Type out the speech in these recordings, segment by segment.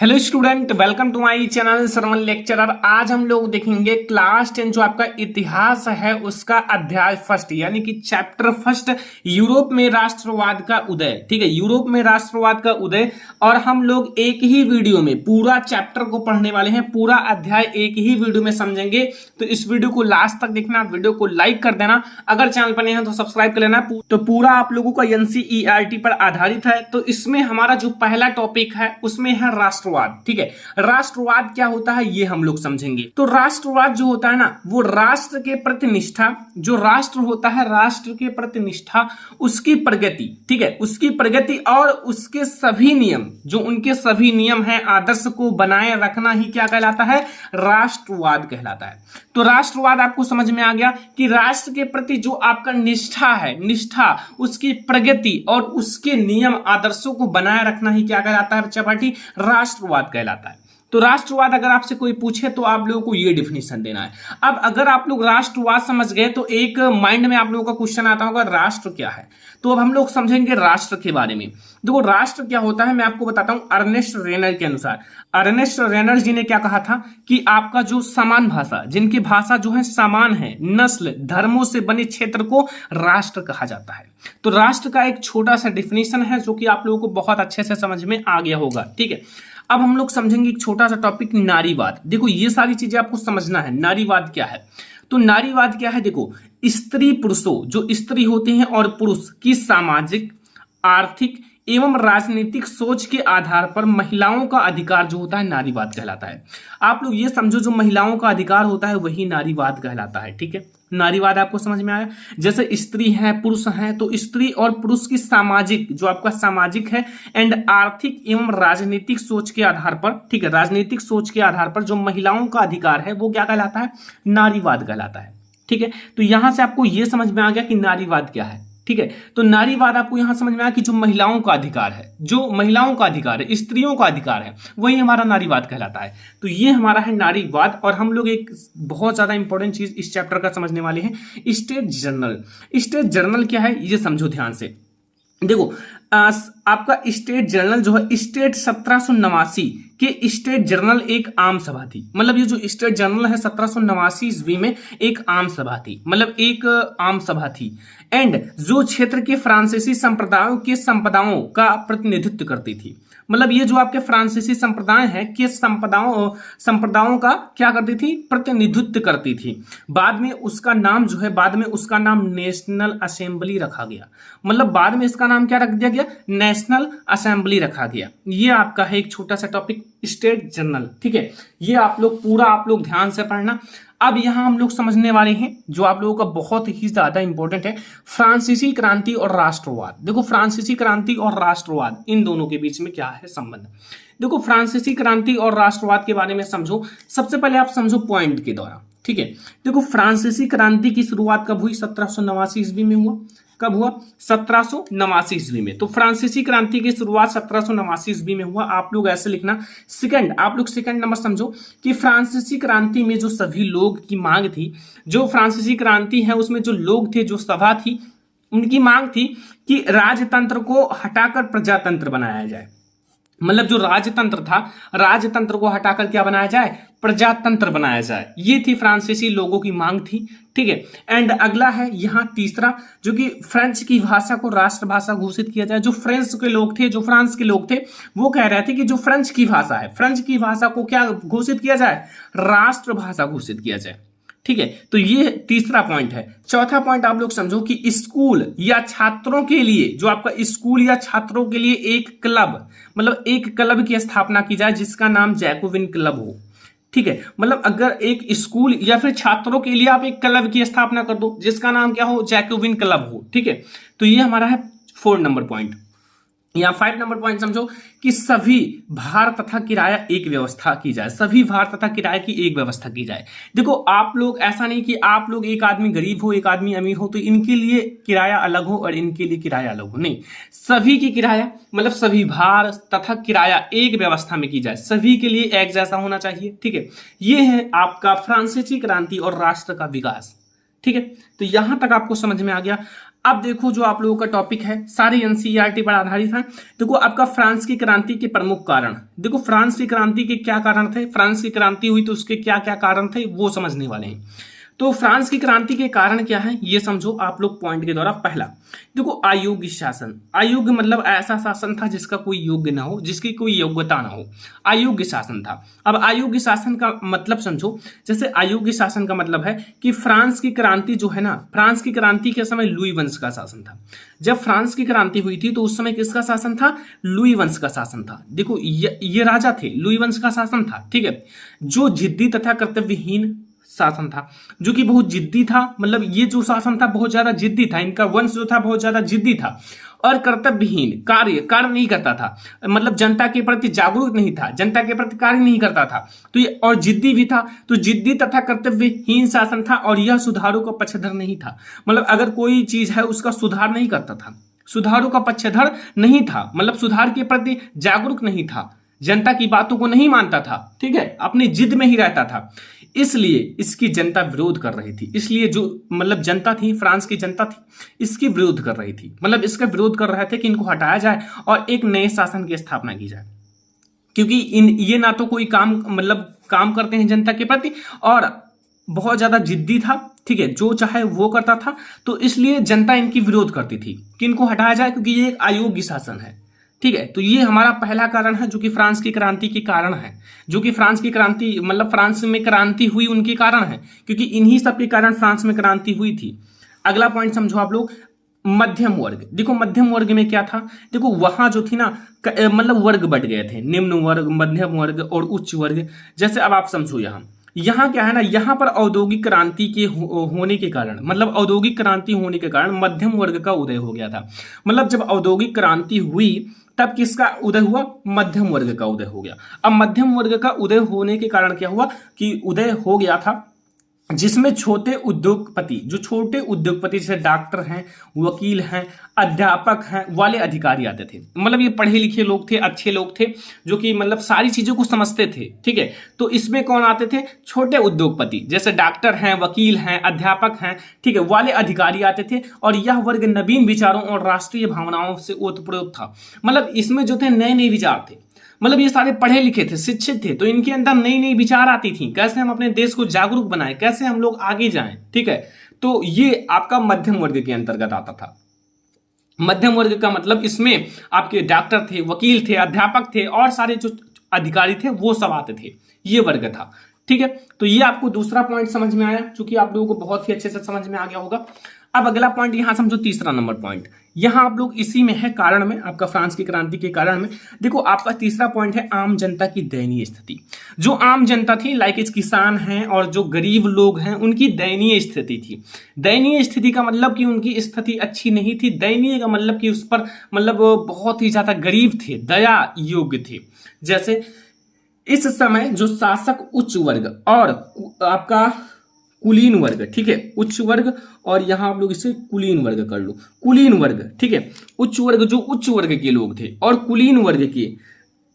Hello student, welcome to my channel Shravan lecturer. आज हम लोग देखेंगे क्लास 10 जो आपका इतिहास है उसका अध्याय फर्स्ट यानी कि चैप्टर फर्स्ट, यूरोप में राष्ट्रवाद का उदय। ठीक है, यूरोप में राष्ट्रवाद का उदय। और हम लोग एक ही वीडियो में पूरा चैप्टर को पढ़ने वाले हैं, पूरा अध्याय एक ही वीडियो में समझेंगे। तो इस वीडियो को लास्ट तक देखना, वीडियो को लाइक कर देना, अगर चैनल पर नए हैं तो सब्सक्राइब कर लेना। तो पूरा आप लोगों का एनसीईआरटी पर आधारित है। तो इसमें हमारा जो पहला टॉपिक है उसमें है राष्ट्रवाद। ठीक है, राष्ट्रवाद क्या होता है ये हम लोग समझेंगे। तो राष्ट्रवाद जो होता है ना, वो राष्ट्र के प्रति निष्ठा, जो राष्ट्र होता है राष्ट्र के प्रति निष्ठा, उसकी प्रगति, ठीक है, उसकी प्रगति और उसके सभी नियम, जो उनके सभी नियम हैं, आदर्श को बनाए रखना ही क्या कहलाता है, राष्ट्रवाद कहलाता है। तो राष्ट्रवाद आपको समझ में आ गया कि राष्ट्र के प्रति जो आपका निष्ठा है, निष्ठा, उसकी प्रगति और उसके नियम आदर्शों को बनाए रखना ही क्या कहलाता है बच्चा पार्टी, राष्ट्रवाद कहलाता है। तो राष्ट्रवाद अगर आपसे कोई पूछे तो आप लोगों को ये डिफिनेशन देना है। अब अगर आप लोग राष्ट्रवाद समझ गए तो एक माइंड में आप लोगों का क्वेश्चन आता होगा, राष्ट्र क्या है। तो अब हम लोग समझेंगे राष्ट्र के बारे में। देखो राष्ट्र क्या होता है मैं आपको बताता हूं अर्नेस्ट रेनर के अनुसार। अर्नेस्ट रेनर जी ने क्या कहा था कि आपका जो समान भाषा, जिनकी भाषा जो है समान है, नस्ल धर्मों से बने क्षेत्र को राष्ट्र कहा जाता है। तो राष्ट्र का एक छोटा सा डिफिनेशन है जो कि आप लोगों को बहुत अच्छे से समझ में आ गया होगा। ठीक है, अब हम लोग समझेंगे एक छोटा सा टॉपिक, नारीवाद। देखो ये सारी चीजें आपको समझना है। नारीवाद क्या है, तो नारीवाद क्या है, देखो स्त्री पुरुषों, जो स्त्री होते हैं और पुरुष की सामाजिक, आर्थिक एवं राजनीतिक सोच के आधार पर महिलाओं का अधिकार जो होता है नारीवाद कहलाता है। आप लोग ये समझो, जो महिलाओं का अधिकार होता है वही नारीवाद कहलाता है। ठीक है, नारीवाद आपको समझ में आया। जैसे स्त्री है, पुरुष है, तो स्त्री और पुरुष की सामाजिक, जो आपका सामाजिक है एंड आर्थिक एवं राजनीतिक सोच के आधार पर, ठीक है, राजनीतिक सोच के आधार पर जो महिलाओं का अधिकार है वो क्या कहलाता है, नारीवाद कहलाता है। ठीक है, तो यहां से आपको यह समझ में आ गया कि नारीवाद क्या है। ठीक है, तो नारीवाद आपको यहां समझ में आया कि जो महिलाओं का अधिकार है, जो महिलाओं का अधिकार है, स्त्रियों का अधिकार है, वही हमारा नारीवाद कहलाता है। तो ये हमारा है नारीवाद। और हम लोग एक बहुत ज्यादा इंपॉर्टेंट चीज इस चैप्टर का समझने वाले हैं, स्टेट जर्नल। स्टेट जर्नल क्या है ये समझो ध्यान से। देखो आपका स्टेट जर्नल जो है, स्टेट 1789 के स्टेट जर्नल एक आम सभा थी। मतलब ये जो स्टेट जर्नल है 1789 ईस्वी में एक आम सभा थी, मतलब एक आम सभा थी। एंड जो क्षेत्र के फ्रांसीसी संप्रदायों के संपदाओं का प्रतिनिधित्व करती थी। मतलब ये जो आपके फ्रांसीसी संप्रदाय हैं के संप्रदायों का क्या करती थी, प्रतिनिधित्व करती थी। बाद में उसका नाम जो है, बाद में उसका नाम नेशनल असेंबली रखा गया। मतलब बाद में इसका नाम क्या रख दिया गया, नेशनल असेंबली रखा गया। ये आपका है एक छोटा सा टॉपिक स्टेट जर्नल। ठीक है, ये आप लोग पूरा आप लोग ध्यान से पढ़ना। अब यहां हम लोग समझने वाले हैं जो आप लोगों का बहुत ही ज्यादा इंपॉर्टेंट है, फ्रांसीसी क्रांति और राष्ट्रवाद। देखो फ्रांसीसी क्रांति और राष्ट्रवाद, इन दोनों के बीच में क्या है संबंध। देखो फ्रांसीसी क्रांति और राष्ट्रवाद के बारे में समझो। सबसे पहले आप समझो पॉइंट के द्वारा। ठीक है, देखो फ्रांसीसी क्रांति की शुरुआत कब हुई, 1789 ईस्वी में हुआ। कब हुआ, 1789 ईस्वी में। तो फ्रांसीसी क्रांति की शुरुआत 1789 ईस्वी में हुआ। आप लोग ऐसे लिखना। सेकंड, आप लोग सेकंड नंबर समझो कि फ्रांसीसी क्रांति में जो सभी लोग की मांग थी, जो फ्रांसीसी क्रांति है उसमें जो लोग थे, जो सभा थी, उनकी मांग थी कि राजतंत्र को हटाकर प्रजातंत्र बनाया जाए। मतलब जो राजतंत्र था, राजतंत्र को हटाकर क्या बनाया जाए, प्रजातंत्र बनाया जाए। ये थी फ्रांसीसी लोगों की मांग थी। ठीक है, एंड अगला है यहाँ तीसरा, जो कि फ्रेंच की भाषा को राष्ट्रभाषा घोषित किया जाए। जो फ्रेंच के लोग थे, जो फ्रांस के लोग थे, वो कह रहे थे कि जो फ्रेंच की भाषा है, फ्रेंच की भाषा को क्या घोषित किया जाए, राष्ट्रभाषा घोषित किया जाए। ठीक है, तो ये तीसरा पॉइंट है। चौथा पॉइंट आप लोग समझो कि स्कूल या छात्रों के लिए, जो आपका स्कूल या छात्रों के लिए एक क्लब, मतलब एक क्लब की स्थापना की जाए जिसका नाम जैकोबिन क्लब हो। ठीक है, मतलब अगर एक स्कूल या फिर छात्रों के लिए आप एक क्लब की स्थापना कर दो जिसका नाम क्या हो, जैकोबिन क्लब हो। ठीक है, तो ये हमारा है 4 नंबर पॉइंट। या 5 नंबर पॉइंट समझो कि सभी भार तथा किराया एक व्यवस्था की जाए, सभी भार तथा किराए की एक व्यवस्था की जाए। देखो आप लोग ऐसा नहीं कि आप लोग एक आदमी गरीब हो एक आदमी अमीर हो तो इनके लिए किराया अलग हो और इनके लिए किराया अलग हो, नहीं, सभी की किराया, मतलब सभी भार तथा किराया एक व्यवस्था में की जाए, सभी के लिए एक जैसा होना चाहिए। ठीक है, ये है आपका फ्रांसीसी क्रांति और राष्ट्र का विकास। ठीक है, तो यहां तक आपको समझ में आ गया। अब देखो जो आप लोगों का टॉपिक है सारे एनसीईआरटी पर आधारित है। देखो आपका फ्रांस की क्रांति के प्रमुख कारण, देखो फ्रांस की क्रांति के क्या कारण थे, फ्रांस की क्रांति हुई तो उसके क्या क्या कारण थे वो समझने वाले हैं। तो फ्रांस की क्रांति के कारण क्या है ये समझो आप लोग पॉइंट के द्वारा। पहला देखो अयोग्य शासन, अयोग्य मतलब ऐसा शासन था जिसका कोई योग्य ना हो, जिसकी कोई योग्यता ना हो, अयोग्य शासन था। अब अयोग्य शासन का मतलब समझो, जैसे अयोग्य शासन का मतलब है कि फ्रांस की क्रांति जो है ना, फ्रांस की क्रांति के समय लुई वंश का शासन था। जब फ्रांस की क्रांति हुई थी तो उस समय किसका शासन था, लुई वंश का शासन था। देखो ये राजा थे, लुई वंश का शासन था, ठीक है, जो जिद्दी तथा कर्तव्यहीन शासन था, जो कि बहुत जिद्दी था। मतलब ये जो शासन था बहुत ज्यादा जिद्दी था, इनका वंश जो था बहुत ज्यादा जिद्दी था और कर्तव्यहीन, कार्य नहीं करता था, मतलब जनता के प्रति जागरूक नहीं था, जनता के प्रति कार्य नहीं करता था। तो ये और जिद्दी भी था, तो जिद्दी तथा कर्तव्यहीन शासन था और यह सुधारों का पक्षधर नहीं था। मतलब अगर कोई चीज है उसका सुधार नहीं करता था, सुधारों का पक्षधर नहीं था, मतलब सुधार के प्रति जागरूक नहीं था, जनता की बातों को नहीं मानता था, ठीक है, अपनी जिद में ही रहता था। इसलिए इसकी जनता विरोध कर रही थी, इसलिए जो मतलब जनता थी, फ्रांस की जनता थी, इसकी विरोध कर रही थी, मतलब इसका विरोध कर रहे थे कि इनको हटाया जाए और एक नए शासन की स्थापना की जाए। क्योंकि ये ना तो कोई काम मतलब काम करते हैं जनता के प्रति और बहुत ज्यादा जिद्दी था, ठीक है, जो चाहे वो करता था। तो इसलिए जनता इनकी विरोध करती थी कि इनको हटाया जाए, क्योंकि ये एक अयोग्य शासन है, ठीक है। तो ये हमारा पहला कारण है जो कि फ्रांस की क्रांति के कारण है, जो कि फ्रांस की क्रांति मतलब फ्रांस में क्रांति हुई उनके कारण है, क्योंकि इन्हीं सब के कारण फ्रांस में क्रांति हुई थी। अगला पॉइंट समझो आप लोग, मध्यम वर्ग। देखो मध्यम वर्ग में क्या था, देखो वहां जो थी ना मतलब वर्ग बढ़ गए थे, निम्न वर्ग, मध्यम वर्ग और उच्च वर्ग। जैसे अब आप समझो यहाँ क्या है ना, यहाँ पर औद्योगिक क्रांति के होने के कारण, मतलब औद्योगिक क्रांति होने के कारण मध्यम वर्ग का उदय हो गया था। मतलब जब औद्योगिक क्रांति हुई तब किसका उदय हुआ, मध्यम वर्ग का उदय हो गया। अब मध्यम वर्ग का उदय होने के कारण क्या हुआ कि उदय हो गया था जिसमें छोटे उद्योगपति, जो छोटे उद्योगपति जैसे डॉक्टर हैं, वकील हैं, अध्यापक हैं वाले अधिकारी आते थे। मतलब ये पढ़े लिखे लोग थे, अच्छे लोग थे, जो कि मतलब सारी चीजों को समझते थे, ठीक है। तो इसमें कौन आते थे, छोटे उद्योगपति जैसे डॉक्टर हैं, वकील हैं, अध्यापक हैं, ठीक है, वाले अधिकारी आते थे। और यह वर्ग नवीन विचारों और राष्ट्रीय भावनाओं से ओतप्रोत था। मतलब इसमें जो थे नए नए विचार थे, मतलब ये सारे पढ़े लिखे थे, शिक्षित थे, तो इनके अंदर नई नई विचार आती थी, कैसे हम अपने देश को जागरूक बनाएं, कैसे हम लोग आगे जाएं, ठीक है। तो ये आपका मध्यम वर्ग के अंतर्गत आता था। मध्यम वर्ग का मतलब इसमें आपके डॉक्टर थे, वकील थे, अध्यापक थे और सारे जो अधिकारी थे वो सब आते थे, ये वर्ग था, ठीक है। तो ये आपको दूसरा पॉइंट समझ में आया, जो कि आप लोगों को बहुत ही अच्छे से समझ में आ गया होगा। अब अगला पॉइंट यहां समझो, तीसरा नंबर पॉइंट यहां आप लोग इसी में है, कारण में, आपका फ्रांस की क्रांति के कारण में। देखो आपका तीसरा पॉइंट है आम जनता की दयनीय स्थिति। जो आम जनता थी, लाइक किसान हैं और जो गरीब लोग हैं, उनकी दयनीय स्थिति थी। दयनीय स्थिति का मतलब कि उनकी स्थिति अच्छी नहीं थी, दयनीय का मतलब कि उस पर मतलब बहुत ही ज्यादा गरीब थे, दया योग्य थे। जैसे इस समय जो शासक उच्च वर्ग और आपका कुलीन वर्ग, ठीक है, उच्च वर्ग और यहां आप लोग इसे कुलीन वर्ग कर लो, कुलीन वर्ग, ठीक है, उच्च वर्ग जो उच्च वर्ग के लोग थे और कुलीन वर्ग के,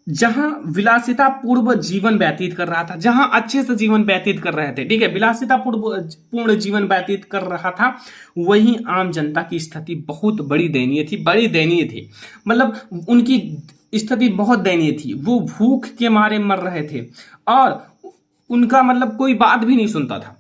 जहां विलासिता पूर्व जीवन व्यतीत कर रहा था, जहां अच्छे से जीवन व्यतीत कर रहे थे, ठीक है, विलासिता पूर्ण जीवन व्यतीत कर रहा था, वहीं आम जनता की स्थिति बहुत बड़ी दयनीय थी, बड़ी दयनीय थी। मतलब उनकी स्थिति बहुत दयनीय थी, वो भूख के मारे मर रहे थे और उनका मतलब कोई बात भी नहीं सुनता था,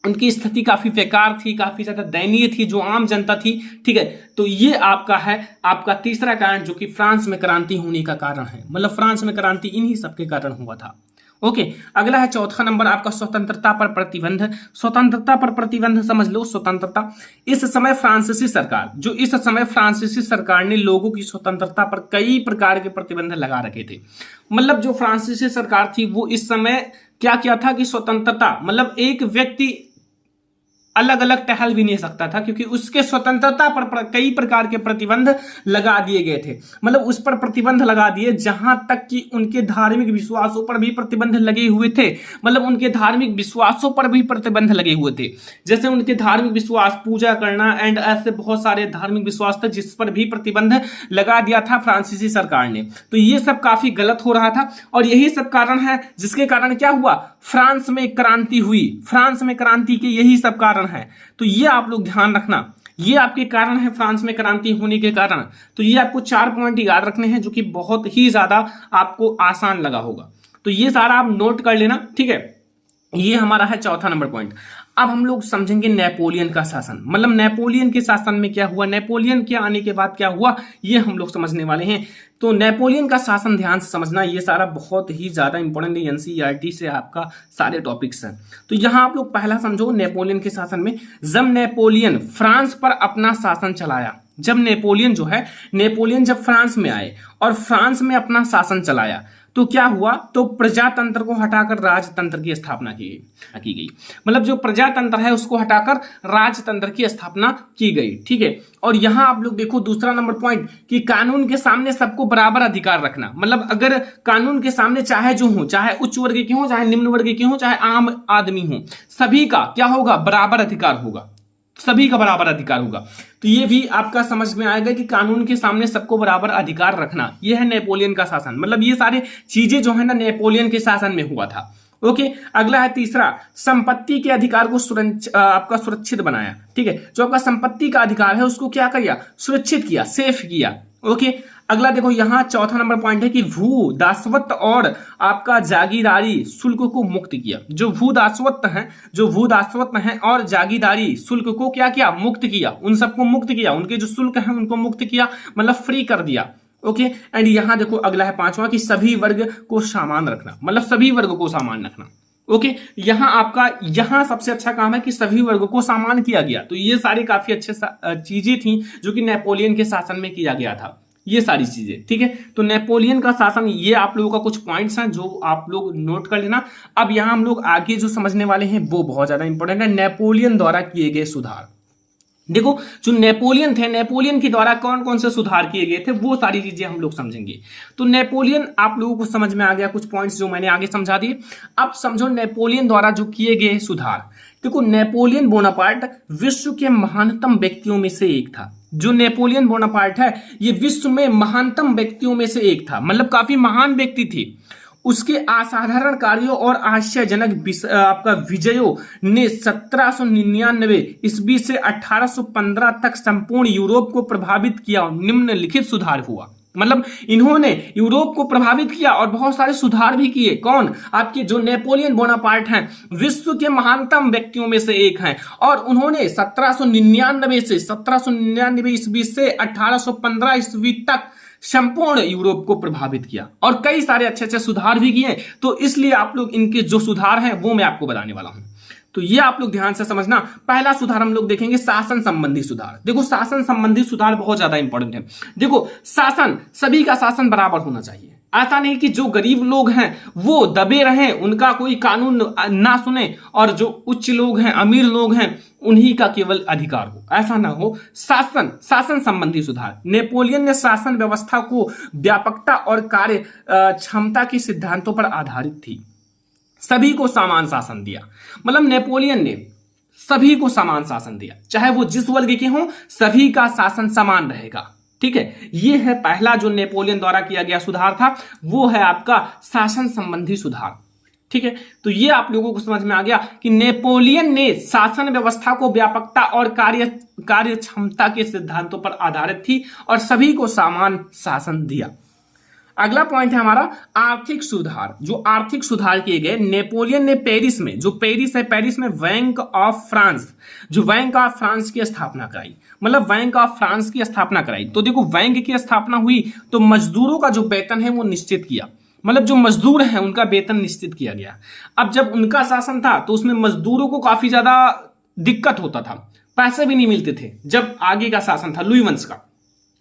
उनकी स्थिति काफी बेकार थी, काफी ज्यादा दयनीय थी जो आम जनता थी, ठीक है। तो ये आपका है आपका तीसरा कारण, जो कि फ्रांस में क्रांति होने का कारण है। मतलब फ्रांस में क्रांति इन्हीं सबके कारण हुआ था। ओके, अगला है चौथा नंबर आपका स्वतंत्रता पर प्रतिबंध। स्वतंत्रता पर प्रतिबंध समझ लो, स्वतंत्रता। इस समय फ्रांसीसी सरकार ने लोगों की स्वतंत्रता पर कई प्रकार के प्रतिबंध लगा रखे थे। मतलब जो फ्रांसीसी सरकार थी वो इस समय क्या किया था कि स्वतंत्रता, मतलब एक व्यक्ति अलग अलग टहल भी नहीं सकता था, क्योंकि उसके स्वतंत्रता पर कई प्रकार के प्रतिबंध लगा दिए गए थे। मतलब उस पर प्रतिबंध लगा दिए, जहां तक कि उनके धार्मिक विश्वासों पर भी प्रतिबंध लगे हुए थे। मतलब उनके धार्मिक विश्वासों पर भी प्रतिबंध लगे हुए थे, जैसे उनके धार्मिक विश्वास, पूजा करना एंड ऐसे बहुत सारे धार्मिक विश्वास थे जिस पर भी प्रतिबंध लगा दिया था फ्रांसीसी सरकार ने। तो ये सब काफी गलत हो रहा था और यही सब कारण है जिसके कारण क्या हुआ, फ्रांस में क्रांति हुई। फ्रांस में क्रांति के यही सब कारण है। तो ये आप लोग ध्यान रखना, ये आपके कारण है फ्रांस में क्रांति होने के कारण। तो ये आपको 4 पॉइंट याद रखने हैं जो कि बहुत ही ज्यादा आपको आसान लगा होगा, तो ये सारा आप नोट कर लेना, ठीक है। ये हमारा है चौथा नंबर पॉइंट। अब हम लोग समझेंगे नेपोलियन का शासन, मतलब नेपोलियन के शासन में क्या हुआ, नेपोलियन के आने के बाद क्या हुआ, ये हम लोग समझने वाले हैं। तो नेपोलियन का शासन ध्यान से समझना, ये सारा बहुत ही ज्यादा इंपॉर्टेंट है, एनसीईआरटी से आपका सारे टॉपिक्स हैं। तो यहां आप लोग पहला समझो नेपोलियन के शासन में, जब नेपोलियन फ्रांस पर अपना शासन चलाया, जब नेपोलियन जो है, नेपोलियन जब फ्रांस में आए और फ्रांस में अपना शासन चलाया तो क्या हुआ, तो प्रजातंत्र को हटाकर राजतंत्र की स्थापना की गई। मतलब जो प्रजातंत्र है उसको हटाकर राजतंत्र की स्थापना की गई, ठीक है। और यहां आप लोग देखो दूसरा नंबर पॉइंट कि कानून के सामने सबको बराबर अधिकार रखना, मतलब अगर कानून के सामने चाहे जो हो, चाहे उच्च वर्ग के हो, चाहे निम्न वर्ग के हो, चाहे आम आदमी हो, सभी का क्या होगा, बराबर अधिकार होगा, सभी का बराबर अधिकार होगा। तो ये भी आपका समझ में आएगा कि कानून के सामने सबको बराबर अधिकार रखना, ये है नेपोलियन का शासन। मतलब ये सारे चीजें जो है ना नेपोलियन के शासन में हुआ था। ओके, अगला है तीसरा, संपत्ति के अधिकार को आपका सुरक्षित बनाया, ठीक है। जो आपका संपत्ति का अधिकार है उसको क्या किया, सुरक्षित किया, सेफ किया। ओके, अगला देखो यहां चौथा नंबर पॉइंट है कि भू दासवत्व और आपका जागीरदारी शुल्क को मुक्त किया। जो भू दासवत्व है और जागीरदारी शुल्क को क्या किया, मुक्त किया, उन सबको मुक्त किया, उनके जो शुल्क है उनको मुक्त किया, मतलब फ्री कर दिया। ओके, एंड यहां देखो अगला है पांचवा कि सभी वर्ग को समान रखना, मतलब सभी वर्ग को समान रखना। ओके, यहां सबसे अच्छा काम है कि सभी वर्ग को समान किया गया। तो ये सारी काफी अच्छे चीजें थी जो कि नेपोलियन के शासन में किया गया था, ये सारी चीजें, ठीक है। तो नेपोलियन का शासन, ये आप लोगों का कुछ पॉइंट्स हैं जो आप लोग नोट कर लेना। अब यहां हम लोग आगे जो समझने वाले हैं वो बहुत ज्यादा इंपॉर्टेंट है, नेपोलियन द्वारा किए गए सुधार। देखो जो नेपोलियन थे, नेपोलियन के द्वारा कौन कौन से सुधार किए गए थे वो सारी चीजें हम लोग समझेंगे। तो नेपोलियन आप लोगों को समझ में आ गया, कुछ पॉइंट्स जो मैंने आगे समझा दिए। अब समझो नेपोलियन द्वारा जो किए गए सुधार। देखो नेपोलियन बोनापार्ट विश्व के महानतम व्यक्तियों में से एक था। जो नेपोलियन बोनापार्ट है ये विश्व में महानतम व्यक्तियों में से एक था, मतलब काफी महान व्यक्ति थे। उसके असाधारण कार्यों और आश्चर्यजनक आपका विजयों ने 1799 ईस्वी से 1815 तक संपूर्ण यूरोप को प्रभावित किया। निम्नलिखित सुधार हुआ, मतलब इन्होंने यूरोप को प्रभावित किया और बहुत सारे सुधार भी किए। कौन, आपके जो नेपोलियन बोनापार्ट हैं, विश्व के महानतम व्यक्तियों में से एक हैं, और उन्होंने 1799 ईस्वी से 1815 ईस्वी तक संपूर्ण यूरोप को प्रभावित किया और कई सारे अच्छे अच्छे सुधार भी किए। तो इसलिए आप लोग इनके जो सुधार हैं वो मैं आपको बताने वाला हूं। तो ये आप लोग ध्यान से समझना। पहला सुधार हम लोग देखेंगे शासन संबंधी सुधार। देखो शासन संबंधी सुधार बहुत ज्यादा इंपॉर्टेंट है। देखो शासन, सभी का शासन बराबर होना चाहिए। ऐसा नहीं कि जो गरीब लोग हैं वो दबे रहें, उनका कोई कानून ना सुने, और जो उच्च लोग हैं, अमीर लोग हैं, उन्हीं का केवल अधिकार हो, ऐसा ना हो। शासन संबंधी सुधार। नेपोलियन ने शासन व्यवस्था को व्यापकता और कार्य क्षमता के सिद्धांतों पर आधारित थी। सभी को समान शासन दिया, मतलब नेपोलियन ने सभी को समान शासन दिया, चाहे वो जिस वर्ग के हों, सभी का शासन समान रहेगा, ठीक है। ये है पहला जो नेपोलियन द्वारा किया गया सुधार था, वो है आपका शासन संबंधी सुधार, ठीक है। तो ये आप लोगों को समझ में आ गया कि नेपोलियन ने शासन व्यवस्था को व्यापकता और कार्य क्षमता के सिद्धांतों पर आधारित थी और सभी को समान शासन दिया। अगला पॉइंट है हमारा आर्थिक सुधार। जो आर्थिक सुधार किए गए, नेपोलियन ने पेरिस में, जो पेरिस है, पेरिस में बैंक ऑफ फ्रांस, जो बैंक ऑफ फ्रांस की स्थापना कराई, मतलब बैंक ऑफ फ्रांस की स्थापना कराई। तो देखो बैंक की स्थापना हुई तो मजदूरों का जो वेतन है वो निश्चित किया, मतलब जो मजदूर हैं उनका वेतन निश्चित किया गया। अब जब उनका शासन था तो उसमें मजदूरों को काफी ज्यादा दिक्कत होता था, पैसे भी नहीं मिलते थे जब आगे का शासन था लुई वंश का।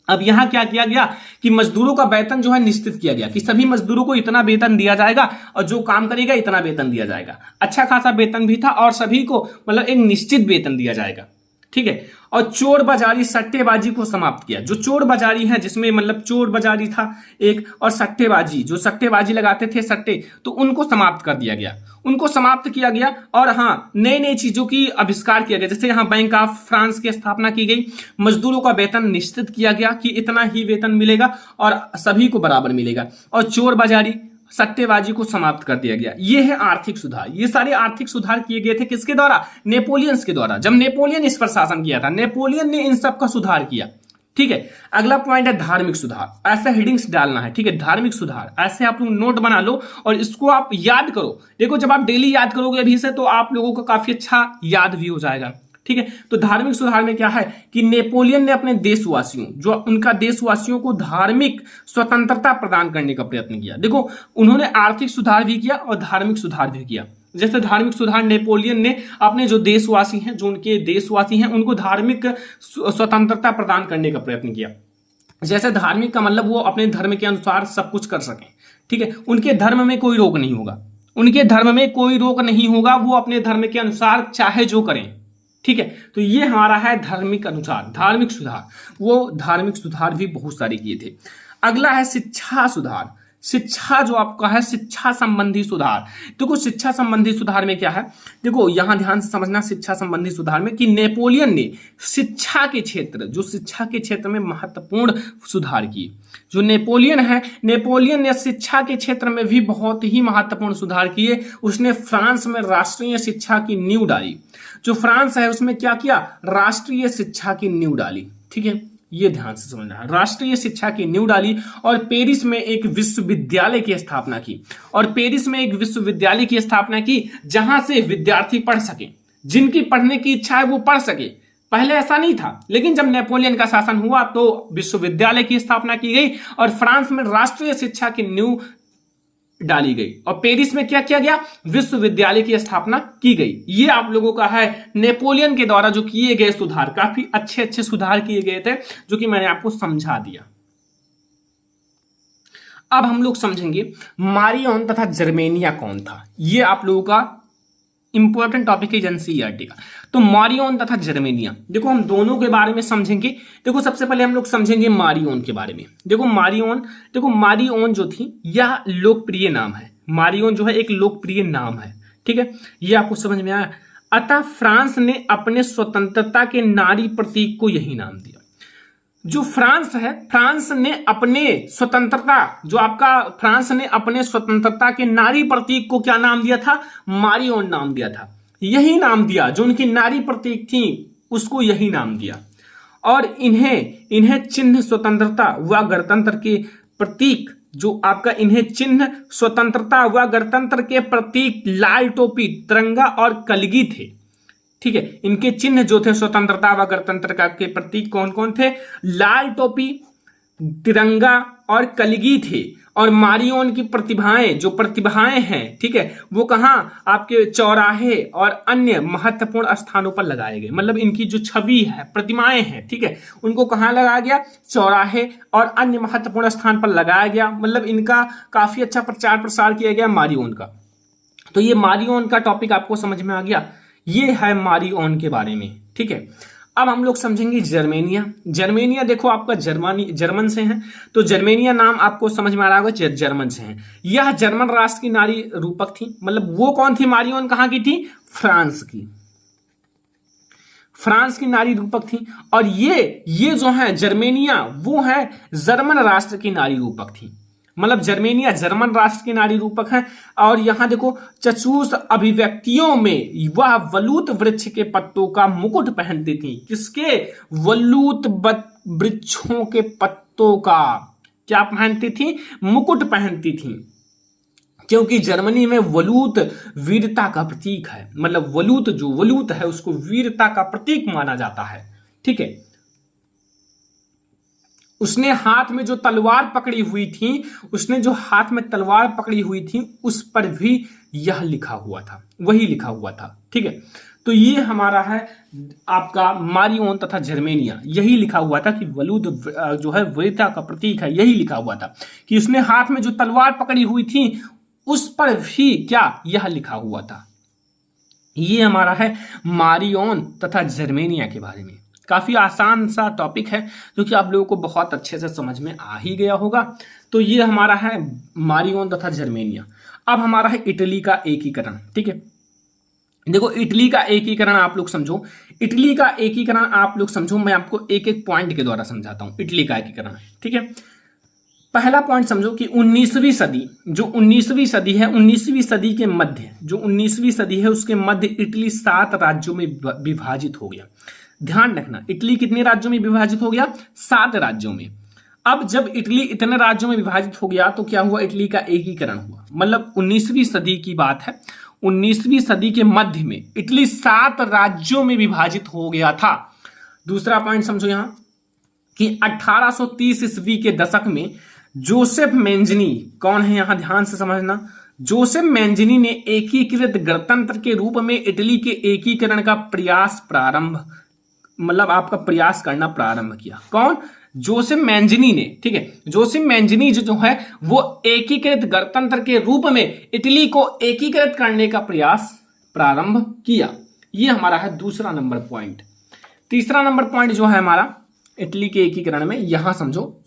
अब यहां क्या किया गया कि मजदूरों का वेतन जो है निश्चित किया गया कि सभी मजदूरों को इतना वेतन दिया जाएगा और जो काम करेगा इतना वेतन दिया जाएगा। अच्छा खासा वेतन भी था और सभी को मतलब एक निश्चित वेतन दिया जाएगा, ठीक है। और चोर बाजारी सट्टेबाजी को समाप्त किया। जो चोर बाजारी है, जिसमें मतलब चोर बाजारी था एक, और सट्टेबाजी, जो सट्टेबाजी लगाते थे सट्टे, तो उनको समाप्त कर दिया गया, उनको समाप्त किया गया। और हाँ, नई नई चीजों की आविष्कार किया गया, जैसे यहाँ बैंक ऑफ फ्रांस की स्थापना की गई। मजदूरों का वेतन निश्चित किया गया कि इतना ही वेतन मिलेगा और सभी को बराबर मिलेगा। और चोर बाजारी, सट्टेबाजी को समाप्त कर दिया गया। ये है आर्थिक सुधार। ये सारे आर्थिक सुधार किए गए थे किसके द्वारा? नेपोलियंस के द्वारा। जब नेपोलियन इस पर शासन किया था, नेपोलियन ने इन सब का सुधार किया। ठीक है, अगला पॉइंट है धार्मिक सुधार। ऐसा हेडिंग्स डालना है। ठीक है, धार्मिक सुधार ऐसे आप लोग नोट बना लो और इसको आप याद करो। देखो जब आप डेली याद करोगे अभी से तो आप लोगों को काफी अच्छा याद भी हो जाएगा। ठीक है, तो धार्मिक सुधार में क्या है कि नेपोलियन ने अपने देशवासियों, जो उनका देशवासियों को धार्मिक स्वतंत्रता प्रदान करने का प्रयत्न किया। देखो उन्होंने आर्थिक सुधार भी किया और धार्मिक सुधार भी किया। जैसे धार्मिक सुधार, नेपोलियन ने अपने जो देशवासी हैं, जो उनके देशवासी हैं, उनको धार्मिक स्वतंत्रता प्रदान करने का प्रयत्न किया। जैसे धार्मिक का मतलब वो अपने धर्म के अनुसार सब कुछ कर सकें। ठीक है, उनके धर्म में कोई रोक नहीं होगा, उनके धर्म में कोई रोक नहीं होगा, वो अपने धर्म के अनुसार चाहे जो करें। ठीक है, तो ये हमारा है धार्मिक अनुसार, धार्मिक सुधार। वो धार्मिक सुधार भी बहुत सारे किए थे। अगला है शिक्षा सुधार। शिक्षा जो आपका है, शिक्षा संबंधी सुधार। देखो शिक्षा संबंधी सुधार में क्या है, देखो यहां ध्यान से समझना शिक्षा संबंधी सुधार में कि नेपोलियन ने शिक्षा के क्षेत्र, जो शिक्षा के क्षेत्र में महत्वपूर्ण सुधार किए। जो नेपोलियन है, नेपोलियन ने शिक्षा के क्षेत्र में भी बहुत ही महत्वपूर्ण सुधार किए। उसने फ्रांस में राष्ट्रीय शिक्षा की नींव डाली। जो फ्रांस है उसमें क्या किया? राष्ट्रीय शिक्षा की नींव डाली। ठीक है, ये ध्यान से समझना है, राष्ट्रीय शिक्षा की नींव डाली और पेरिस में एक विश्वविद्यालय की स्थापना की। और पेरिस में एक विश्वविद्यालय की स्थापना की जहां से विद्यार्थी पढ़ सके, जिनकी पढ़ने की इच्छा है वो पढ़ सके। पहले ऐसा नहीं था, लेकिन जब नेपोलियन का शासन हुआ तो विश्वविद्यालय की स्थापना की गई और फ्रांस में राष्ट्रीय शिक्षा की नींव डाली गई। और पेरिस में क्या किया गया? विश्वविद्यालय की स्थापना की गई। ये आप लोगों का है नेपोलियन के द्वारा जो किए गए सुधार। काफी अच्छे अच्छे सुधार किए गए थे जो कि मैंने आपको समझा दिया। अब हम लोग समझेंगे मारियन तथा जर्मेनिया कौन था। ये आप लोगों का इंपॉर्टेंट टॉपिक है एनसीईआरटी का। तो मारियन तथा जर्मेनिया, देखो हम दोनों के बारे में समझेंगे। देखो सबसे पहले हम लोग समझेंगे मारियन के बारे में। देखो मारियन जो थी यह लोकप्रिय नाम है। मारियन जो है एक लोकप्रिय नाम है। ठीक है, ये आपको समझ में आया। अतः फ्रांस ने अपने स्वतंत्रता के नारी प्रतीक को यही नाम दिया। जो फ्रांस है, फ्रांस ने अपने स्वतंत्रता, जो आपका फ्रांस ने अपने स्वतंत्रता के नारी प्रतीक को क्या नाम दिया था? मारियन नाम दिया था। यही नाम दिया, जो उनकी नारी प्रतीक थी उसको यही नाम दिया। और इन्हें चिन्ह स्वतंत्रता व गणतंत्र के प्रतीक, जो आपका इन्हें चिन्ह स्वतंत्रता व गणतंत्र के प्रतीक लाल टोपी, तिरंगा और कलगी थे। ठीक है, इनके चिन्ह जो थे स्वतंत्रता व गणतंत्र का के प्रतीक कौन कौन थे? लाल टोपी, तिरंगा और कलगी थे। और मारियन की प्रतिभाएं हैं, ठीक है, वो कहाँ? आपके चौराहे और अन्य महत्वपूर्ण स्थानों पर लगाए गए। मतलब इनकी जो छवि है, प्रतिमाएं हैं, ठीक है, उनको कहाँ लगाया गया? चौराहे और अन्य महत्वपूर्ण स्थान पर लगाया गया। मतलब इनका काफी अच्छा प्रचार प्रसार किया गया मारियन का। तो ये मारियन का टॉपिक आपको समझ में आ गया। ये है मारियन के बारे में। ठीक है, अब हम लोग समझेंगे जर्मेनिया। जर्मेनिया देखो आपका जर्मन से है, तो जर्मेनिया नाम आपको समझ में आ रहा होगा, जर्मन से है। यह जर्मन राष्ट्र की नारी रूपक थी। मतलब वो कौन थी? मारियन कहाँ की थी? फ्रांस की नारी रूपक थी। और ये जो है जर्मेनिया, वो है जर्मन राष्ट्र की नारी रूपक थी। मतलब जर्मेनिया जर्मन राष्ट्र की नारी रूपक है। और यहां देखो चचूस अभिव्यक्तियों में वह वलूत वृक्ष के पत्तों का मुकुट पहनती थी। किसके? वलूत वृक्षों के पत्तों का क्या पहनती थी? मुकुट पहनती थी। क्योंकि जर्मनी में वलूत वीरता का प्रतीक है। मतलब वलूत है उसको वीरता का प्रतीक माना जाता है। ठीक है, उसने हाथ में जो तलवार पकड़ी हुई थी, उस पर भी यह लिखा हुआ था, वही लिखा हुआ था। ठीक है, तो ये हमारा है आपका मारियन तथा जर्मेनिया। यही लिखा हुआ था कि वलूद जो है वीरता का प्रतीक है। यही लिखा हुआ था कि उसने हाथ में जो तलवार पकड़ी हुई थी उस पर भी क्या यह लिखा हुआ था। ये हमारा है मारियन तथा जर्मेनिया के बारे में। काफी आसान सा टॉपिक है जो कि आप लोगों को बहुत अच्छे से समझ में आ ही गया होगा। तो ये हमारा है मारियन तथा जर्मेनिया। अब हमारा है इटली का एकीकरण। ठीक है, देखो इटली का एकीकरण आप लोग समझो। मैं आपको एक एक पॉइंट के द्वारा समझाता हूं। इटली का एकीकरण, ठीक है, पहला पॉइंट समझो कि 19वीं सदी, जो 19वीं सदी है, 19वीं सदी के मध्य, जो 19वीं सदी है उसके मध्य इटली 7 राज्यों में विभाजित हो गया। ध्यान रखना, इटली कितने राज्यों में विभाजित हो गया? 7 राज्यों में। अब जब इटली इतने राज्यों में विभाजित हो गया तो क्या हुआ? इटली का एकीकरण हुआ। मतलब 19वीं सदी की बात है, 19वीं सदी के मध्य में इटली 7 राज्यों में विभाजित हो गया था। दूसरा पॉइंट समझो यहां कि 1830 ईस्वी के दशक में जोसेफ मेंजनी, कौन है यहां ध्यान से समझना, जोसेफ मेंजनी ने एकीकृत गणतंत्र के रूप में इटली के एकीकरण का प्रयास प्रारंभ, मतलब आपका प्रयास करना प्रारंभ किया। कौन? जोसेफ मेंजनी ने, ठीक है। जोसेफ मेंजनी जो है वो एकीकृत गणतंत्र के रूप में इटली को एकीकृत करने का प्रयास प्रारंभ किया। ये हमारा है दूसरा नंबर पॉइंट। तीसरा नंबर पॉइंट जो है हमारा इटली के एकीकरण में, यहां समझो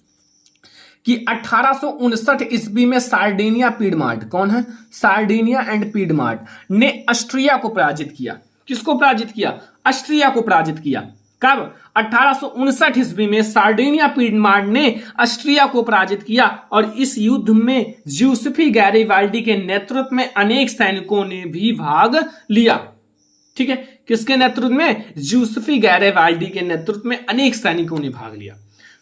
कि 1859 ईस्वी में सार्डिनिया पीडमार्ट, कौन है? सार्डिनिया एंड पीडमार्ट ने ऑस्ट्रिया को पराजित किया। किसको पराजित किया? ऑस्ट्रिया को पराजित किया। कब? 1859 ईस्वी में सार्डिनिया पीडमार्ट ने ऑस्ट्रिया को पराजित किया और इस युद्ध में जूसेफी गैरिबाल्डी के नेतृत्व में अनेक सैनिकों ने भी भाग लिया। ठीक है, किसके नेतृत्व में? जूसेफी गैरिबाल्डी के नेतृत्व में अनेक सैनिकों ने भाग लिया।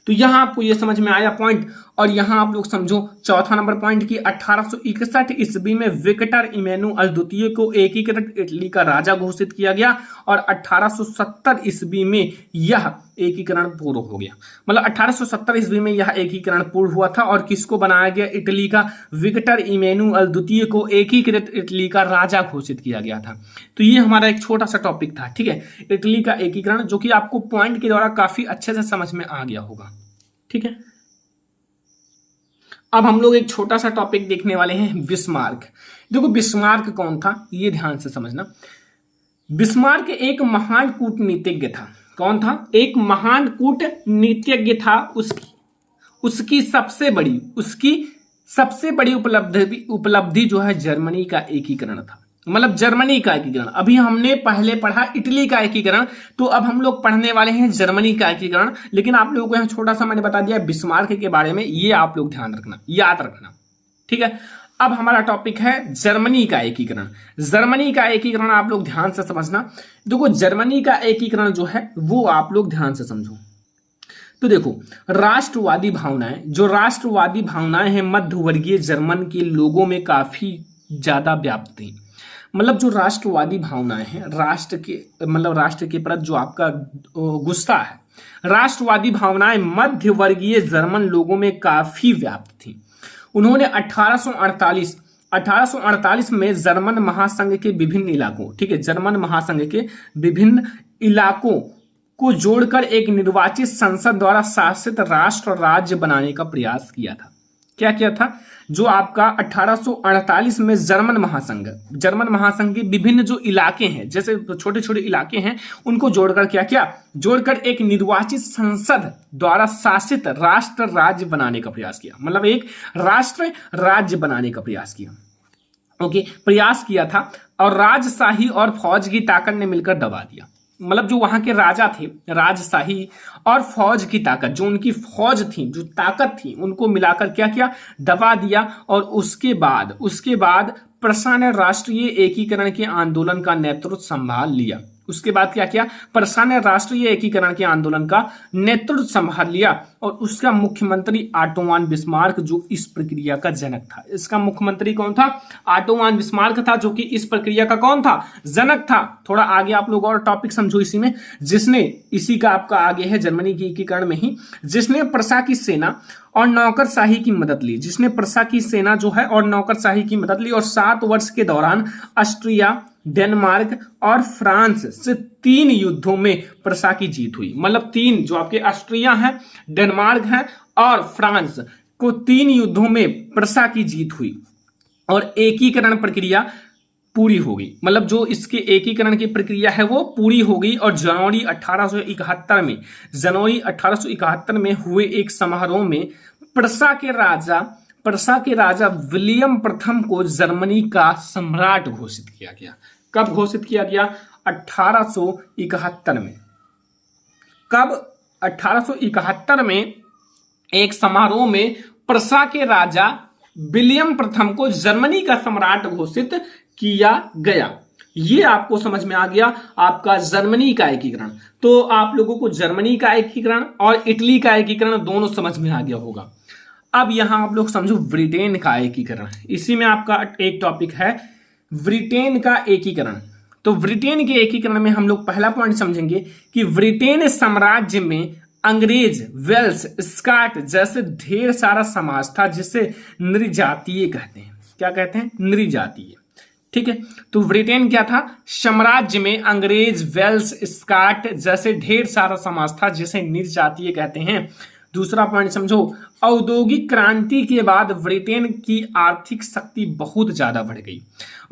तो यहां आपको यह समझ में आया पॉइंट। और यहां आप लोग समझो चौथा नंबर पॉइंट कि 1861 ईस्वी में विक्टर इमैनुअल द्वितीय को एकीकृत इटली का राजा घोषित किया गया और 1870 ईस्वी में यह एकीकरण पूर्ण हो गया। मतलब 1870 ईस्वी में यह एकीकरण पूर्ण हुआ था और किसको बनाया गया? इटली का विक्टर इमैनुअल द्वितीय को एकीकृत इटली का राजा घोषित किया गया था। तो ये हमारा एक छोटा सा टॉपिक था, ठीक है, इटली का एकीकरण, जो कि आपको पॉइंट के द्वारा काफी अच्छे से समझ में आ गया होगा। ठीक है, अब हम लोग एक छोटा सा टॉपिक देखने वाले हैं, बिस्मार्क। देखो बिस्मार्क कौन था ये ध्यान से समझना। बिस्मार्क एक महान कूटनीतिज्ञ था। कौन था? एक महान कूटनीतिज्ञ था। उसकी सबसे बड़ी उपलब्धि जो है जर्मनी का एकीकरण था। मतलब जर्मनी का एकीकरण। अभी हमने पहले पढ़ा इटली का एकीकरण, तो अब हम लोग पढ़ने वाले हैं जर्मनी का एकीकरण। लेकिन आप लोगों को यहाँ छोटा सा मैंने बता दिया बिस्मार्क के बारे में, ये आप लोग ध्यान रखना, याद रखना। ठीक है, अब हमारा टॉपिक है जर्मनी का एकीकरण। जर्मनी का एकीकरण आप लोग ध्यान से समझना। देखो जर्मनी का एकीकरण जो है वो आप लोग ध्यान से समझो। तो देखो राष्ट्रवादी भावनाएं हैं मध्यवर्गीय जर्मन के लोगों में काफी ज्यादा व्याप्त थी। मतलब जो राष्ट्रवादी भावनाएं हैं, राष्ट्र के प्रति जो आपका गुस्सा है, राष्ट्रवादी भावनाएं मध्यवर्गीय जर्मन लोगों में काफी व्याप्त थी। उन्होंने 1848 में जर्मन महासंघ के विभिन्न इलाकों, ठीक है, जर्मन महासंघ के विभिन्न इलाकों को जोड़कर एक निर्वाचित संसद द्वारा शासित राष्ट्र राज्य बनाने का प्रयास किया था। क्या किया था? जो आपका 1848 में जर्मन महासंघ के विभिन्न जो इलाके हैं, जैसे छोटे छोटे इलाके हैं, उनको जोड़कर क्या किया? जोड़कर एक निर्वाचित संसद द्वारा शासित राष्ट्र राज्य बनाने का प्रयास किया। मतलब एक राष्ट्र राज्य बनाने का प्रयास किया। ओके, प्रयास किया था और राजशाही और फौज की ताकत ने मिलकर दबा दिया। मतलब जो वहां के राजा थे, राजशाही और फौज की ताकत, जो उनकी फौज थी, जो ताकत थी, उनको मिलाकर क्या किया? दबा दिया। और उसके बाद प्रशा ने राष्ट्रीय एकीकरण के आंदोलन का नेतृत्व संभाल लिया। उसके बाद क्या किया? प्रशा ने राष्ट्रीय एकीकरण के आंदोलन का नेतृत्व संभाल लिया और उसका मुख्यमंत्री ऑटो वन बिस्मार्क, जो इस प्रक्रिया का जनक था। इसका मुख्यमंत्री कौन था? ऑटो वन बिस्मार्क था, जो कि इस प्रक्रिया का कौन था? जनक था। थोड़ा आगे आप लोग और टॉपिक समझो इसी में, इसी का आपका आगे है जर्मनी के एकीकरण में ही, जिसने प्रशा की सेना और नौकरशाही की मदद ली। जिसने प्रशा की सेना जो है और नौकरशाही की मदद ली और 7 वर्ष के दौरान ऑस्ट्रिया, डेनमार्क और फ्रांस से 3 युद्धों में प्रशा की जीत हुई। मतलब 3 जो आपके ऑस्ट्रिया है, डेनमार्क है और फ्रांस को 3 युद्धों में प्रशा की जीत हुई और एकीकरण प्रक्रिया पूरी हो गई। मतलब जो इसके एकीकरण की प्रक्रिया है वो पूरी हो गई। और जनवरी 1871 में हुए एक समारोह में प्रशा के राजा विलियम प्रथम को जर्मनी का सम्राट घोषित किया गया। कब घोषित किया गया? 1871 में। कब? 1871 में एक समारोह में प्रसा के राजा विलियम प्रथम को जर्मनी का सम्राट घोषित किया गया। ये आपको समझ में आ गया आपका जर्मनी का एकीकरण। तो आप लोगों को जर्मनी का एकीकरण और इटली का एकीकरण दोनों समझ में आ गया होगा। अब यहां आप लोग समझो ब्रिटेन का एकीकरण, इसी में आपका एक टॉपिक है ब्रिटेन का एकीकरण। तो ब्रिटेन के एकीकरण में हम लोग पहला पॉइंट समझेंगे कि ब्रिटेन साम्राज्य में अंग्रेज, वेल्स, स्कॉट जैसे ढेर सारा समाज था जिसे नृजातीय कहते हैं। क्या कहते हैं? नृजातीय। ठीक है, तो ब्रिटेन क्या था? साम्राज्य में अंग्रेज, वेल्स, स्कॉट जैसे ढेर सारा समाज था जिसे नृजातीय कहते हैं। दूसरा पॉइंट समझो, औद्योगिक क्रांति के बाद ब्रिटेन की आर्थिक शक्ति बहुत ज्यादा बढ़ गई।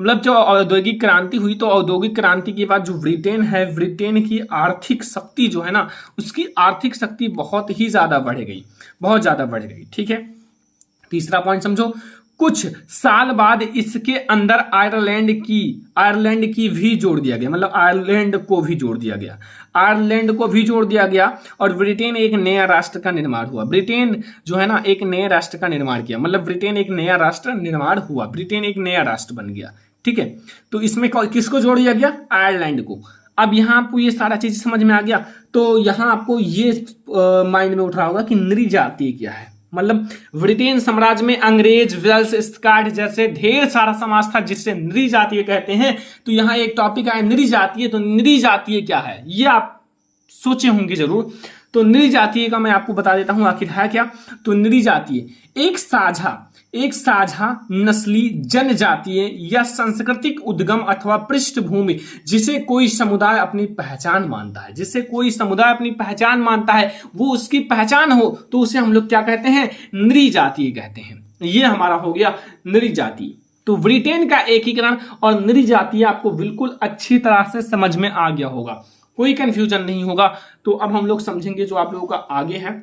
मतलब जो औद्योगिक क्रांति हुई तो औद्योगिक क्रांति के बाद जो ब्रिटेन है, ब्रिटेन की आर्थिक शक्ति जो है ना, उसकी आर्थिक शक्ति बहुत ही ज्यादा बढ़ गई, बहुत ज्यादा बढ़ गई। ठीक है, तीसरा पॉइंट समझो, कुछ साल बाद इसके अंदर आयरलैंड की भी जोड़ दिया गया, मतलब आयरलैंड को भी जोड़ दिया गया, आयरलैंड को भी जोड़ दिया गया और ब्रिटेन एक नया राष्ट्र का निर्माण हुआ। ब्रिटेन जो है ना एक नए राष्ट्र का निर्माण किया, मतलब ब्रिटेन एक नया राष्ट्र निर्माण हुआ, ब्रिटेन एक नया राष्ट्र बन गया। ठीक है, तो इसमें किसको जोड़ दिया गया? आयरलैंड को। अब यहाँ आपको ये सारा चीज समझ में आ गया, तो यहाँ आपको ये माइंड में उठ रहा होगा कि नृजातीय क्या है। मतलब ब्रिटेन साम्राज्य में अंग्रेज, वेल्स, स्कॉट जैसे ढेर सारा समाज था जिससे नृजातीय कहते हैं। तो यहाँ एक टॉपिक आया नृजातीय, तो नृजातीय क्या है ये आप सोचे होंगे जरूर। तो नृजातीय का मैं आपको बता देता हूं आखिर है क्या। तो नृजातीय एक साझा नस्ली, जनजातीय या सांस्कृतिक उद्गम अथवा पृष्ठभूमि जिसे कोई समुदाय अपनी पहचान मानता है, जिसे कोई समुदाय अपनी पहचान मानता है, वो उसकी पहचान हो तो उसे हम लोग क्या कहते हैं? नृजातीय कहते हैं। ये हमारा हो गया नृजातीय। तो ब्रिटेन का एकीकरण और नृजातीय आपको बिल्कुल अच्छी तरह से समझ में आ गया होगा, कोई कंफ्यूजन नहीं होगा। तो अब हम लोग समझेंगे जो आप लोगों का आगे है,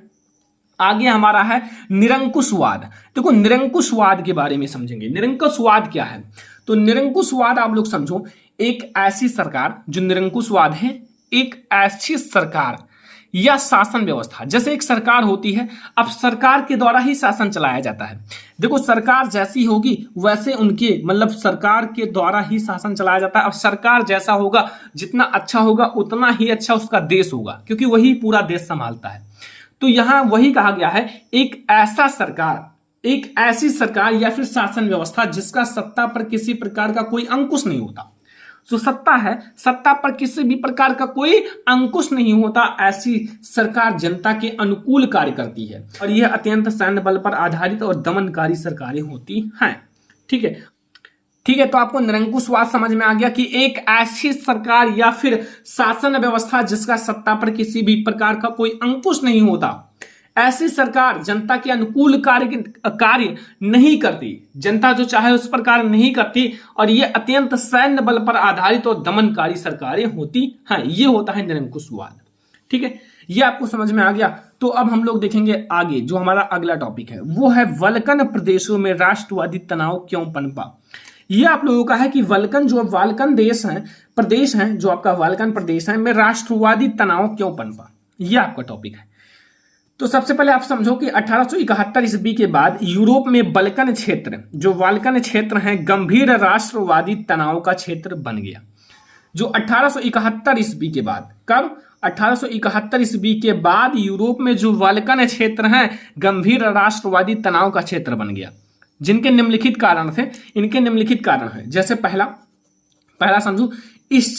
आगे हमारा है निरंकुशवाद। देखो निरंकुशवाद के बारे में समझेंगे। निरंकुशवाद क्या है? तो निरंकुशवाद आप लोग समझो एक ऐसी सरकार, जो निरंकुशवाद है एक ऐसी सरकार या शासन व्यवस्था, जैसे एक सरकार होती है, अब सरकार के द्वारा ही शासन चलाया जाता है। देखो सरकार जैसी होगी वैसे उनके, मतलब सरकार के द्वारा ही शासन चलाया जाता है। अब सरकार जैसा होगा, जितना अच्छा होगा उतना ही अच्छा उसका देश होगा, क्योंकि वही पूरा देश संभालता है। तो यहां वही कहा गया है एक ऐसी सरकार या फिर शासन व्यवस्था जिसका सत्ता पर किसी प्रकार का कोई अंकुश नहीं होता। जो सत्ता है, सत्ता पर किसी भी प्रकार का कोई अंकुश नहीं होता, ऐसी सरकार जनता के अनुकूल कार्य करती है और यह अत्यंत सैन्य बल पर आधारित और दमनकारी सरकारें होती हैं। ठीक है, ठीक है, तो आपको निरंकुशवाद समझ में आ गया कि एक ऐसी सरकार या फिर शासन व्यवस्था जिसका सत्ता पर किसी भी प्रकार का कोई अंकुश नहीं होता, ऐसी सरकार जनता के अनुकूल कार्य नहीं करती, जनता जो चाहे उस पर कार्य नहीं करती और ये अत्यंत सैन्य बल पर आधारित और दमनकारी सरकारें होती हैं। ये होता है निरंकुशवाद। ठीक है, ये आपको समझ में आ गया। तो अब हम लोग देखेंगे आगे, जो हमारा अगला टॉपिक है वो है बाल्कन प्रदेशों में राष्ट्रवादी तनाव क्यों पनपा। ये आप लोगों का है कि बाल्कन प्रदेश हैं, जो आपका बाल्कन प्रदेश है में राष्ट्रवादी तनाव क्यों पनपा, ये आपका टॉपिक है। तो सबसे पहले आप समझो कि 1871 ईस्वी के बाद यूरोप में बाल्कन क्षेत्र हैं गंभीर राष्ट्रवादी तनाव का क्षेत्र बन गया। जो 1871 ईस्वी के बाद, कब? 1871 ईस्वी के बाद यूरोप में जो बाल्कन क्षेत्र हैं गंभीर राष्ट्रवादी तनाव का क्षेत्र बन गया, जिनके निम्नलिखित कारण थे। इनके निम्नलिखित कारण हैं, जैसे पहला समझो, इस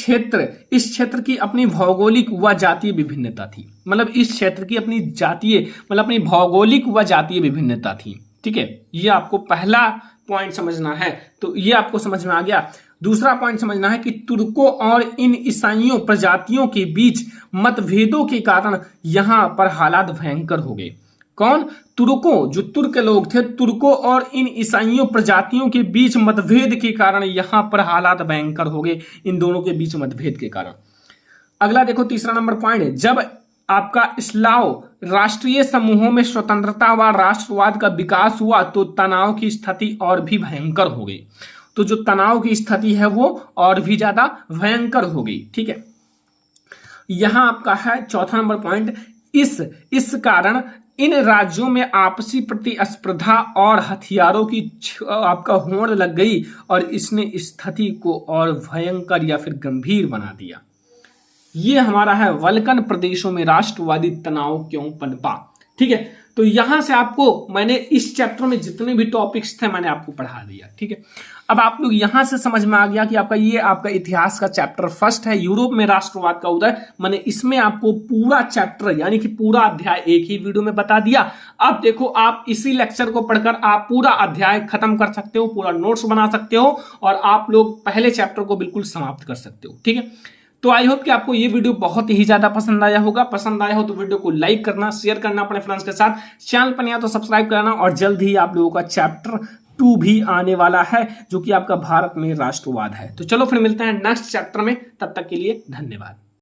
क्षेत्र की अपनी भौगोलिक व जातीय विभिन्नता थी। मतलब इस क्षेत्र की अपनी भौगोलिक व जातीय विभिन्नता थी। ठीक है, ये आपको पहला पॉइंट समझना है, तो ये आपको समझ में आ गया। दूसरा पॉइंट समझना है कि तुर्कों और इन ईसाइयों प्रजातियों के बीच मतभेदों के कारण यहां पर हालात भयंकर हो गए। कौन? तुर्कों, जो तुर्क लोग थे, तुर्कों और इन ईसाइयों प्रजातियों के बीच मतभेद के कारण यहां पर हालात भयंकर हो गए, इन दोनों के बीच मतभेद के कारण। अगला देखो, तीसरा नंबर पॉइंट है, जब आपका स्लाव राष्ट्रीय समूहों में स्वतंत्रता व राष्ट्रवाद का विकास हुआ तो तनाव की स्थिति और भी भयंकर हो गई। तो जो तनाव की स्थिति है वो और भी ज्यादा भयंकर हो गई। ठीक है, यहां आपका है चौथा नंबर पॉइंट, इस कारण इन राज्यों में आपसी प्रतिस्पर्धा और हथियारों की आपका होड़ लग गई और इसने स्थिति को और भयंकर या फिर गंभीर बना दिया। ये हमारा है वल्कन प्रदेशों में राष्ट्रवादी तनाव क्यों पनपा। ठीक है, तो यहां से आपको मैंने इस चैप्टर में जितने भी टॉपिक्स थे मैंने आपको पढ़ा दिया। ठीक है, अब आप लोग यहां से समझ में आ गया कि आपका इतिहास का चैप्टर फर्स्ट है, यूरोप में राष्ट्रवाद का उदय। मैंने इसमें आपको पूरा चैप्टर यानी कि पूरा अध्याय एक ही वीडियो में बता दिया। अब देखो, आप इसी लेक्चर को पढ़कर आप पूरा अध्याय खत्म कर सकते हो, पूरा नोट्स बना सकते हो और आप लोग पहले चैप्टर को बिल्कुल समाप्त कर सकते हो। ठीक है, तो आई होप कि आपको ये वीडियो बहुत ही ज्यादा पसंद आया होगा। पसंद आया हो तो वीडियो को लाइक करना, शेयर करना अपने फ्रेंड्स के साथ, चैनल पर नया तो सब्सक्राइब करना और जल्द ही आप लोगों का चैप्टर 2 भी आने वाला है जो कि आपका भारत में राष्ट्रवाद है। तो चलो फिर मिलते हैं नेक्स्ट चैप्टर में, तब तक के लिए धन्यवाद।